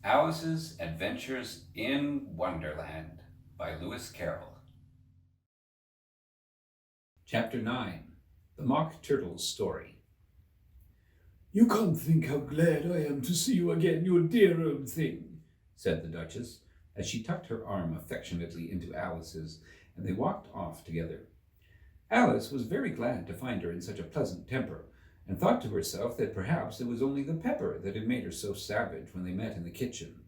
Alice's Adventures in Wonderland by Lewis Carroll. Chapter 9. The Mock Turtle's Story. "You can't think how glad I am to see you again, you dear old thing," said the Duchess, as she tucked her arm affectionately into Alice's, and they walked off together. Alice was very glad to find her in such a pleasant temper, and thought to herself that perhaps it was only the pepper that had made her so savage when they met in the kitchen.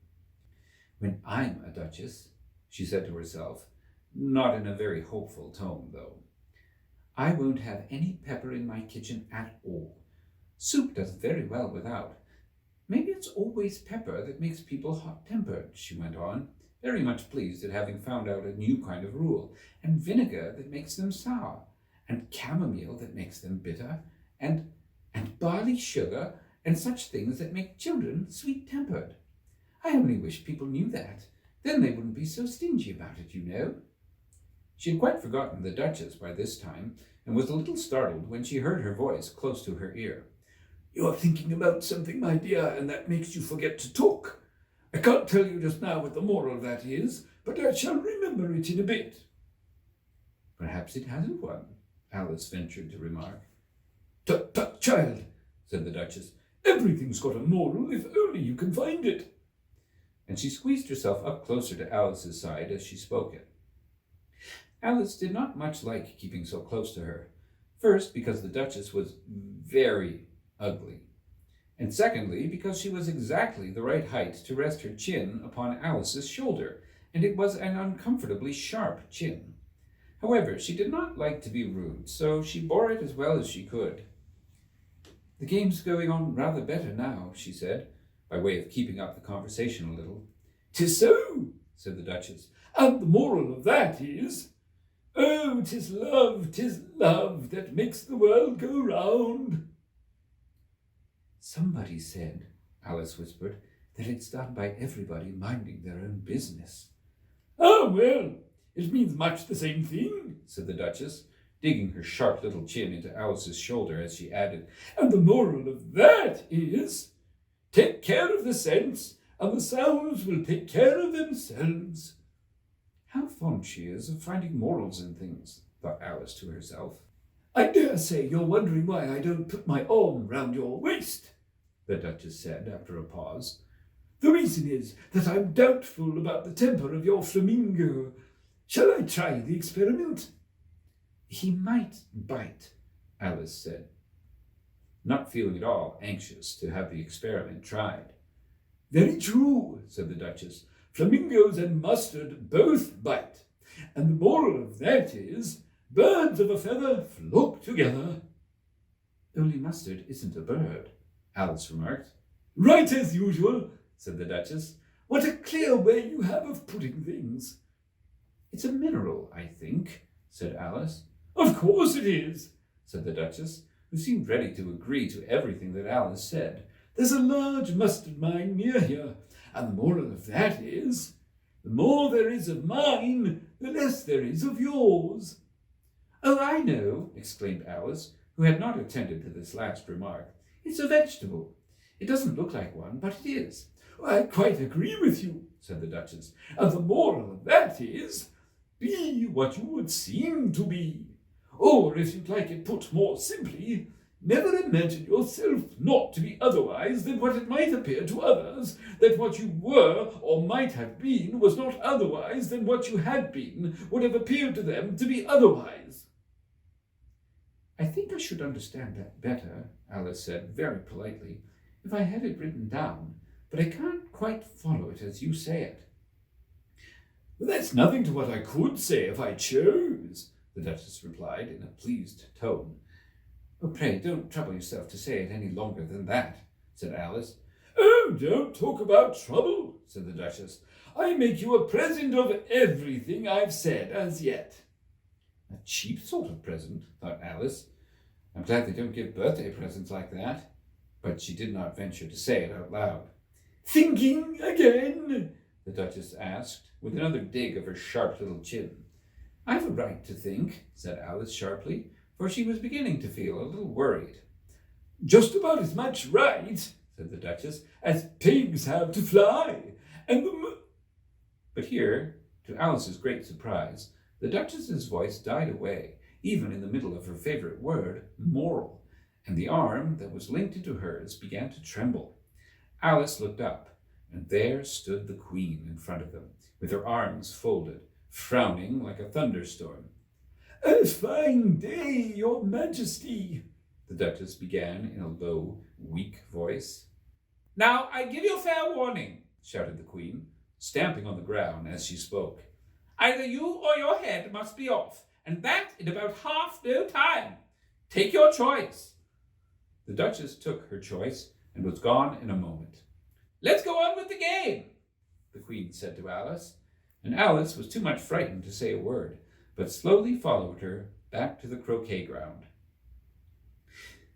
"When I'm a duchess," she said to herself, not in a very hopeful tone, though, "I won't have any pepper in my kitchen at all. Soup does very well without. Maybe it's always pepper that makes people hot-tempered," she went on, very much pleased at having found out a new kind of rule, "and vinegar that makes them sour, and chamomile that makes them bitter, and barley sugar, and such things that make children sweet-tempered. I only wish people knew that. Then they wouldn't be so stingy about it, you know." She had quite forgotten the Duchess by this time, and was a little startled when she heard her voice close to her ear. "You are thinking about something, my dear, and that makes you forget to talk. I can't tell you just now what the moral of that is, but I shall remember it in a bit." "Perhaps it hasn't one," Alice ventured to remark. "Tut, tut, child," said the Duchess. "Everything's got a moral if only you can find it." And she squeezed herself up closer to Alice's side as she spoke it. Alice did not much like keeping so close to her, first because the Duchess was very ugly, and secondly because she was exactly the right height to rest her chin upon Alice's shoulder, and it was an uncomfortably sharp chin. However, she did not like to be rude, so she bore it as well as she could. "The game's going on rather better now," she said, by way of keeping up the conversation a little. "'Tis so," said the Duchess, "and the moral of that is, oh, 'tis love that makes the world go round." "Somebody said," Alice whispered, "that it's done by everybody minding their own business." "Ah, well, it means much the same thing," said the Duchess, digging her sharp little chin into Alice's shoulder as she added, "And the moral of that is, take care of the scents, and the sounds will take care of themselves." "How fond she is of finding morals in things," thought Alice to herself. "I dare say you're wondering why I don't put my arm round your waist," the Duchess said after a pause. "The reason is that I'm doubtful about the temper of your flamingo. Shall I try the experiment?" "He might bite," Alice said, not feeling at all anxious to have the experiment tried. "Very true," said the Duchess. "Flamingos and mustard both bite, and the moral of that is, birds of a feather flock together." "Only mustard isn't a bird," Alice remarked. "Right as usual," said the Duchess. "What a clear way you have of putting things." "It's a mineral, I think," said Alice. "Of course it is," said the Duchess, who seemed ready to agree to everything that Alice said. "There's a large mustard mine near here, and the moral of that is, the more there is of mine, the less there is of yours." "Oh, I know," exclaimed Alice, who had not attended to this last remark. "It's a vegetable. It doesn't look like one, but it is." "I quite agree with you," said the Duchess, "and the moral of that is, be what you would seem to be. Or, if you'd like it put more simply, never imagine yourself not to be otherwise than what it might appear to others, that what you were or might have been was not otherwise than what you had been would have appeared to them to be otherwise." "I think I should understand that better," Alice said very politely, "if I had it written down, but I can't quite follow it as you say it." "Well, that's nothing to what I could say if I chose," the Duchess replied in a pleased tone. "Oh, pray don't trouble yourself to say it any longer than that," said Alice. "Oh, don't talk about trouble," said the Duchess. "I make you a present of everything I've said as yet." "A cheap sort of present," thought Alice. "I'm glad they don't give birthday presents like that." But she did not venture to say it out loud. "Thinking again?" the Duchess asked, with another dig of her sharp little chin. "I've a right to think," said Alice sharply, for she was beginning to feel a little worried. "Just about as much right," said the Duchess. "as pigs have to fly, and But here, to Alice's great surprise, the Duchess's voice died away, even in the middle of her favorite word, moral, and the arm that was linked into hers began to tremble. Alice looked up, and there stood the Queen in front of them, with her arms folded, frowning like a thunderstorm. "A fine day, your Majesty," the Duchess began in a low, weak voice. "Now I give you fair warning," shouted the Queen, stamping on the ground as she spoke. "Either you or your head must be off, and that in about half no time. Take your choice." The Duchess took her choice and was gone in a moment. "Let's go on with the game," the Queen said to Alice, and Alice was too much frightened to say a word, but slowly followed her back to the croquet ground.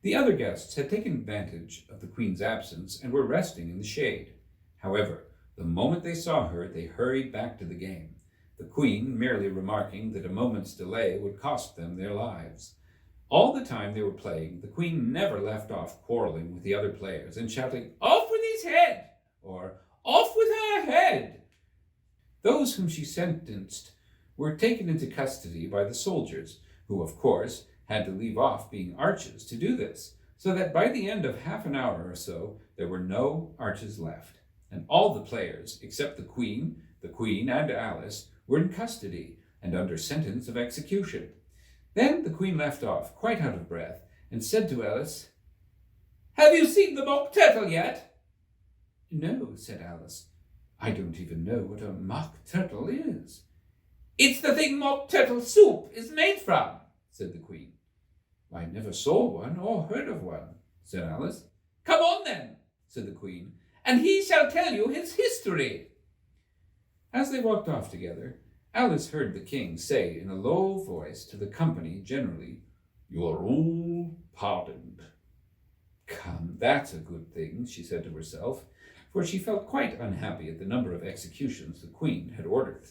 The other guests had taken advantage of the Queen's absence and were resting in the shade. However, the moment they saw her, they hurried back to the game, the Queen merely remarking that a moment's delay would cost them their lives. All the time they were playing, the Queen never left off quarreling with the other players and shouting, "Off with his head!" or "Off with her head!" Those whom she sentenced were taken into custody by the soldiers, who, of course, had to leave off being arches to do this, so that by the end of half an hour or so, there were no arches left, and all the players, except the Queen and Alice, were in custody and under sentence of execution. Then the Queen left off, quite out of breath, and said to Alice, "Have you seen the mock turtle yet?" "No," said Alice. "I don't even know what a mock turtle is." "It's the thing mock turtle soup is made from," said the Queen. "I never saw one or heard of one," said Alice. "Come on then," said the Queen, "and he shall tell you his history." As they walked off together, Alice heard the King say in a low voice to the company generally, "You are all pardoned." "Come, that's a good thing," she said to herself, for she felt quite unhappy at the number of executions the Queen had ordered.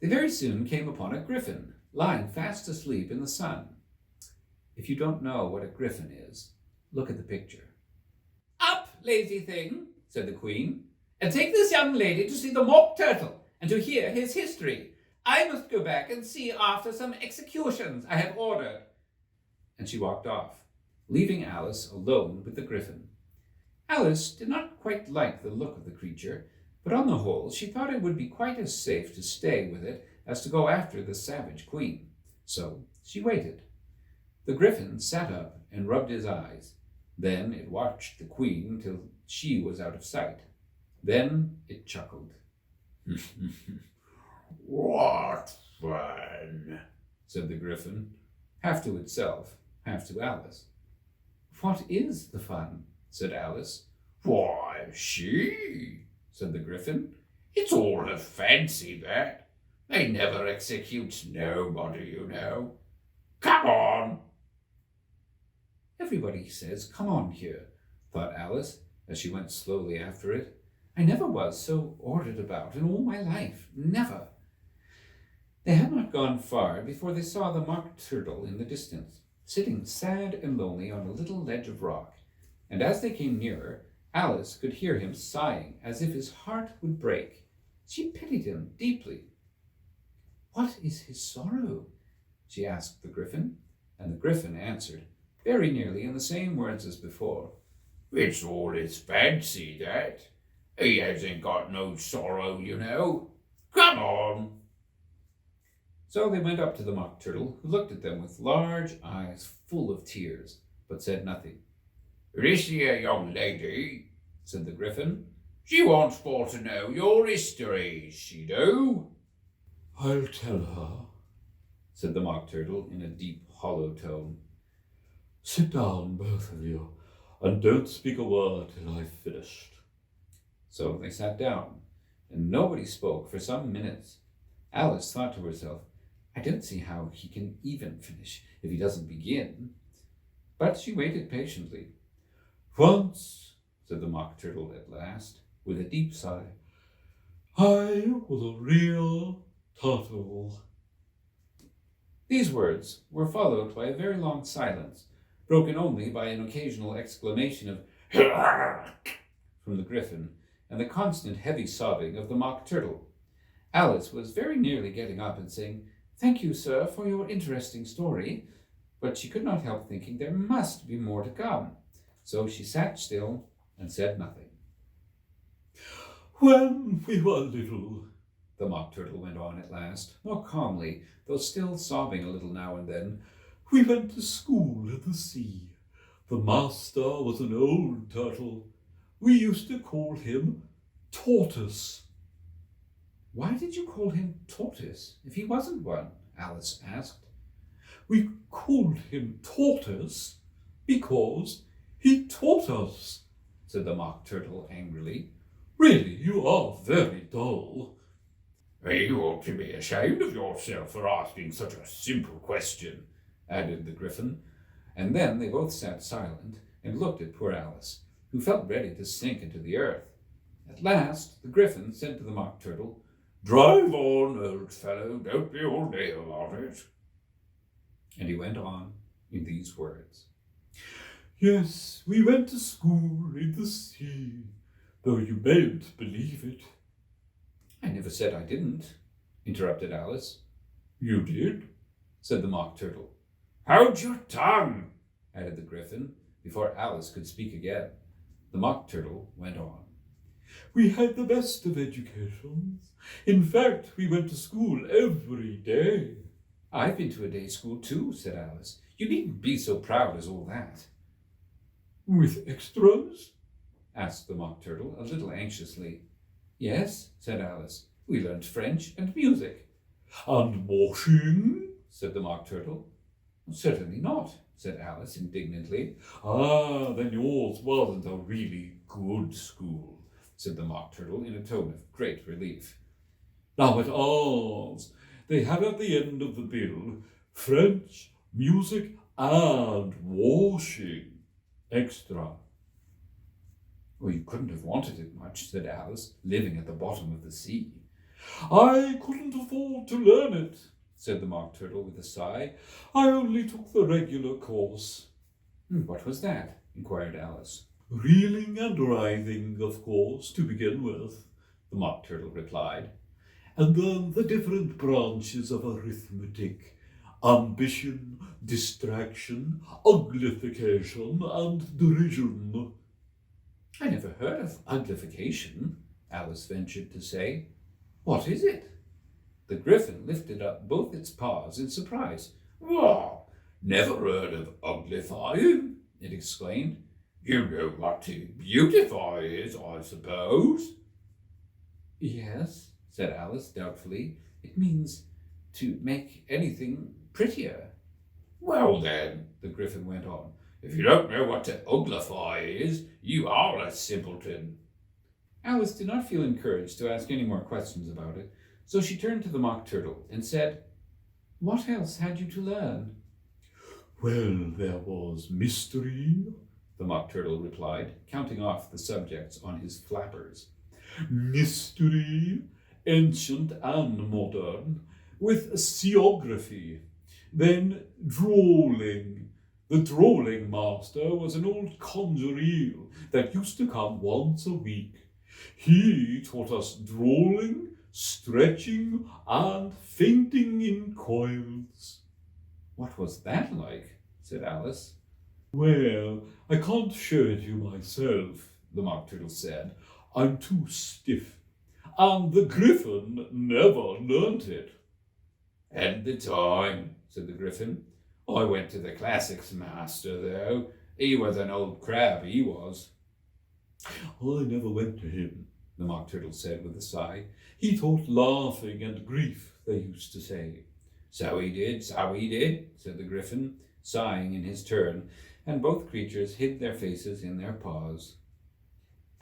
They very soon came upon a Gryphon, lying fast asleep in the sun. If you don't know what a Gryphon is, look at the picture. "Up, lazy thing," said the Queen, "and take this young lady to see the mock turtle and to hear his history. I must go back and see after some executions I have ordered." And she walked off, leaving Alice alone with the Gryphon. Alice did not quite like the look of the creature, but on the whole she thought it would be quite as safe to stay with it as to go after the savage Queen. So she waited. The Gryphon sat up and rubbed his eyes. Then it watched the Queen till she was out of sight. Then it chuckled. "What fun," said the Gryphon, half to itself, half to Alice. "What is the fun?" said Alice. "Why, she," said the Gryphon. "It's all her fancy, that. They never execute nobody, you know. Come on." "Everybody says, 'Come on' here," thought Alice, as she went slowly after it. "I never was so ordered about in all my life, never." They had not gone far before they saw the mock turtle in the distance, sitting sad and lonely on a little ledge of rock, and as they came nearer, Alice could hear him sighing as if his heart would break. She pitied him deeply. "What is his sorrow?" she asked the Gryphon, and the Gryphon answered, very nearly in the same words as before. "It's all his fancy, that. He hasn't got no sorrow, you know. Come on." So they went up to the mock turtle, who looked at them with large eyes full of tears, but said nothing. "This here young lady," said the Gryphon, "she wants for to know your history, she do." "I'll tell her," said the mock turtle in a deep, hollow tone. "Sit down, both of you, and don't speak a word till I've finished." So they sat down, and nobody spoke for some minutes. Alice thought to herself, "I don't see how he can even finish if he doesn't begin." But she waited patiently. "Once," said the mock turtle at last, with a deep sigh, "I was a real turtle." These words were followed by a very long silence, broken only by an occasional exclamation of "Hurrah!" from the Gryphon and the constant heavy sobbing of the Mock Turtle. Alice was very nearly getting up and saying, "Thank you, sir, for your interesting story," but she could not help thinking there must be more to come. So she sat still and said nothing. "When we were little," the Mock Turtle went on at last, more calmly, though still sobbing a little now and then, "we went to school at the sea. The master was an old turtle. We used to call him Tortoise." "Why did you call him Tortoise if he wasn't one?" Alice asked. "We called him Tortoise because he taught us," said the Mock Turtle angrily. "Really, you are very dull." "You ought to be ashamed of yourself for asking such a simple question," added the Gryphon, and then they both sat silent and looked at poor Alice, who felt ready to sink into the earth. At last the Gryphon said to the Mock Turtle, "Drive on, old fellow, don't be all day about it." And he went on in these words. "Yes, we went to school in the sea, though you mayn't believe it." "I never said I didn't," interrupted Alice. "You did," said the Mock Turtle. "Hold your tongue," added the Gryphon, before Alice could speak again. The Mock Turtle went on. "We had the best of educations. In fact, we went to school every day." "I've been to a day school too," said Alice. "You needn't be so proud as all that." "With extras?" asked the Mock Turtle, a little anxiously. "Yes," said Alice. "We learned French and music." "And washing?" said the Mock Turtle. "Certainly not," said Alice indignantly. "Ah, then yours wasn't a "Really good school," said the Mock Turtle in a tone of great relief. Now at ours, they had at the end of the bill French, music, and washing. Extra." "Well, you couldn't have wanted it much," said Alice, "living at the bottom of the sea." "I couldn't afford to learn it," said the Mock Turtle with a sigh. "I only took the regular course." "What was that?" inquired Alice. "Reeling and writhing, of course, to begin with," the Mock Turtle replied. "And then the different branches of arithmetic: ambition, distraction, uglification, and derision." "I never heard of uglification," Alice ventured to say. "What is it?" The Gryphon lifted up both its paws in surprise. "What? Never heard of uglifying?" it exclaimed. "You know what to beautify is, I suppose." "Yes," said Alice doubtfully. "It means to make anything prettier." "Well then," the Gryphon went on, "if you don't know what to uglify is, you are a simpleton." Alice did not feel encouraged to ask any more questions about it, so she turned to the Mock Turtle and said, "What else had you to learn?" "Well, there was mystery," the Mock Turtle replied, counting off the subjects on his flappers. "Mystery, ancient and modern, with seography. Then drawling. The drawling master was an old conjurer that used to come once a week. He taught us drawling, stretching, and fainting in coils." "What was that like?" said Alice. "Well, I can't show it you myself," the Mock Turtle said. "I'm too stiff. And the Gryphon never learnt it." "At the time," said the Gryphon. "I went to the classics master, though. He was an old crab, he was." "I never went to him," the Mock Turtle said with a sigh. "He taught laughing and grief, they used to say." So he did, said the Gryphon, Sighing in his turn, and both creatures hid their faces in their paws.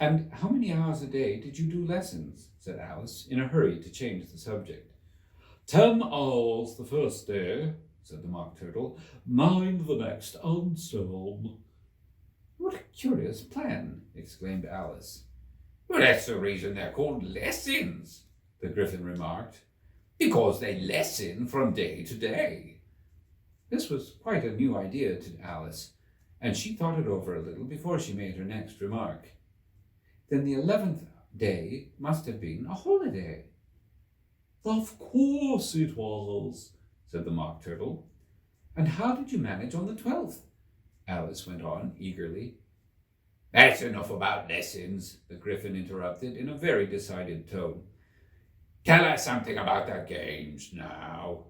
"And how many hours a day did you do lessons?" said Alice, in a hurry to change the subject. 10 hours the first day," said the Mock Turtle, "9 the next, and so on." "What a curious plan!" exclaimed Alice. "Well, that's the reason they're called lessons," the Gryphon remarked. "Because they lessen from day to day." This was quite a new idea to Alice, and she thought it over a little before she made her next remark. Then the 11th day must have been a holiday. Of course it was, said the Mock Turtle. And how did you manage on the 12th? Alice went on eagerly. That's enough about lessons, the Gryphon interrupted in a very decided tone. Tell us something about the games now.